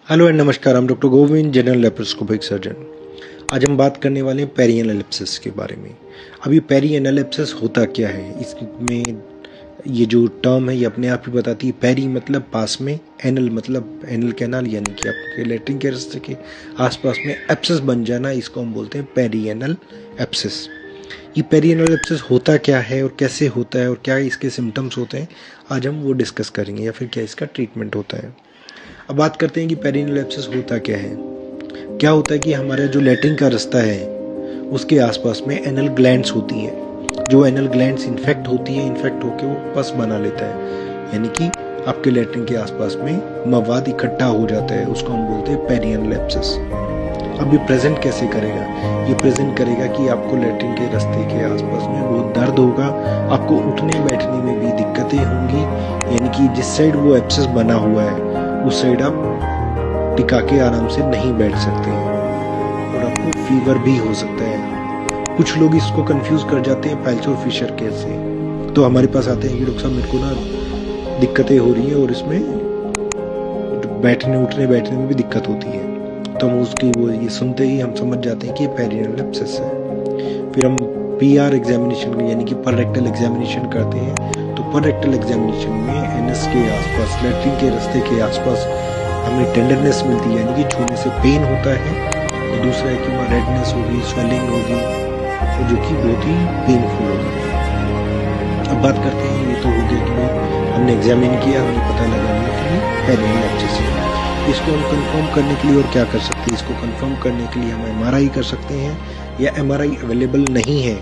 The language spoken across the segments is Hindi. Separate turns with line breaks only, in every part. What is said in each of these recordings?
हेलो एंड नमस्कार, हम doctor Govind, general laparoscopic surgeon. आज हम बात करने वाले हैं पेरिएनल एब्सेस के बारे में। अभी पेरिएनल एब्सेस होता क्या है, इसमें ये जो टर्म है ये अपने आप ही बताती है। पेरी मतलब पास में, एनल मतलब एनल कैनाल यानी कि आपके लेटरिन के रास्ते के आसपास में एब्सेस बन जाना, इसको हम बोलते हैं पेरिएनल एब्सेस। ये पेरिएनल एब्सेस होता क्या है और कैसे होता है और क्या इसके सिम्टम्स होते हैं, आज हम वो डिस्कस करेंगे, या फिर क्या इसका ट्रीटमेंट होता है। अब बात करते हैं कि पेरिनेल एब्सेस होता क्या है। क्या होता है कि हमारा जो लैट्रिन का रास्ता है उसके आसपास में एनल ग्लैंड्स होती हैं। जो एनल ग्लैंड्स इन्फेक्ट होती हैं, इन्फेक्ट होकर वो पस बना लेता है, यानी कि आपके लैट्रिन के आसपास में मवाद इकट्ठा हो जाता है, उसको हम बोलते हैं पेरिनेल एब्सेस। अब ये प्रेजेंट कैसे करेगा? ये प्रेजेंट करेगा कि आपको लैट्रिन के रास्ते के आसपास में बहुत दर्द होगा, आपको उठने बैठने में भी दिक्कतें होंगी, यानी कि जिस साइड वो एब्सेस बना हुआ है उस साइड आप टिका के आराम से नहीं बैठ सकते हैं, और आपको फीवर भी हो सकता है। कुछ लोग इसको कंफ्यूज कर जाते हैं पाइल्स और फिशर केस से, तो हमारे पास आते हैं कि डॉक्टर साहब मेरे को ना दिक्कतें हो रही हैं और इसमें उठने बैठने में भी दिक्कत होती है। तो हम उसकी वो ये सुनते ही हम समझ जाते हैं कि ये पेरिनेल एब्सेस है। फिर हम PR एग्जामिनेशन यानी कि पर रेक्टल एग्जामिनेशन करते हैं। तो पर रेक्टल एग्जामिनेशन में एनएस के आसपास, लैट्रिन के रास्ते के आसपास हमें टेंडरनेस मिलती है, यानी कि छूने से पेन होता है। और दूसरा है कि वहाँ रेडनेस होगी, स्वेलिंग होगी, और जो कि बहुत ही पेनफुल होगी। अब बात करते हैं, ये तो हो गया कि हमने एग्जामिन किया, हमें पता लगा कि पेरिनेल एब्सेस है। इसको हम कंफर्म करने के लिए और क्या कर सकते हैं? इसको कंफर्म करने के लिए हम MRI कर सकते हैं, या MRI अवेलेबल नहीं है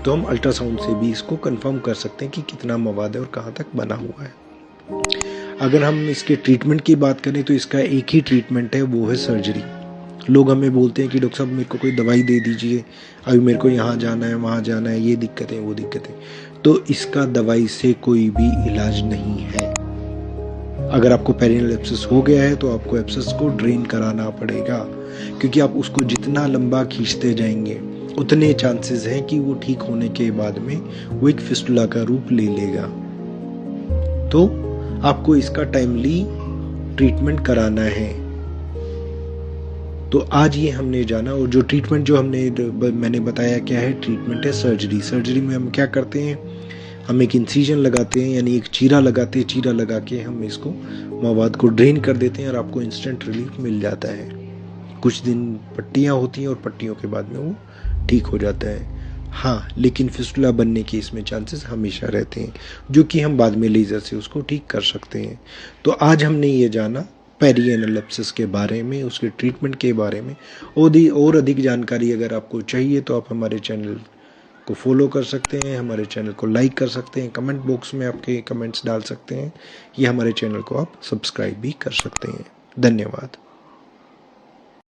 तो हम अल्ट्रासाउंड से भी इसको कंफर्म कर सकते हैं कि कितना मवाद है और कहाँ तक बना हुआ है। अगर हम इसके ट्रीटमेंट की बात करें तो इसका एक ही ट्रीटमेंट है, वो है सर्जरी। लोग हमें बोलते हैं कि डॉक्टर साहब मेरे को कोई दवाई दे दीजिए, अभी मेरे को यहाँ जाना है, वहाँ जाना है, ये दिक्कतें वो दिक्कतें। तो इसका दवाई से कोई भी इलाज नहीं है। अगर आपको पेरिनेल एब्सेस हो गया है तो आपको एब्सेस को ड्रेन कराना पड़ेगा, क्योंकि आप उसको जितना लंबा खींचते जाएंगे उतने चांसेस हैं कि वो ठीक होने के बाद में वो एक फिस्टुला का रूप ले लेगा। तो आपको इसका टाइमली ट्रीटमेंट कराना है। तो आज ये हमने जाना, और जो ट्रीटमेंट जो मैंने बताया क्या है, ट्रीटमेंट है सर्जरी। सर्जरी में हम क्या करते हैं, हम एक इंसिजन लगाते हैं, यानी एक चीरा लगाते हैं। चीरा लगा के हम इसको मवाद को ड्रेन कर देते हैं और आपको इंस्टेंट रिलीफ मिल जाता है। कुछ दिन पट्टियाँ होती हैं और पट्टियों के बाद में वो ठीक हो जाता है। हाँ, लेकिन फिस्टुला बनने के इसमें चांसेस हमेशा रहते हैं, जो कि हम बाद में लेज़र से उसको ठीक कर सकते हैं। तो आज हमने ये जाना पेरिएनल एब्सेस के बारे में, उसके ट्रीटमेंट के बारे में। और अधिक जानकारी अगर आपको चाहिए तो आप हमारे चैनल को फॉलो कर सकते हैं, हमारे चैनल को लाइक कर सकते हैं, कमेंट बॉक्स में आपके कमेंट्स डाल सकते हैं, या हमारे चैनल को आप सब्सक्राइब भी कर सकते हैं। धन्यवाद।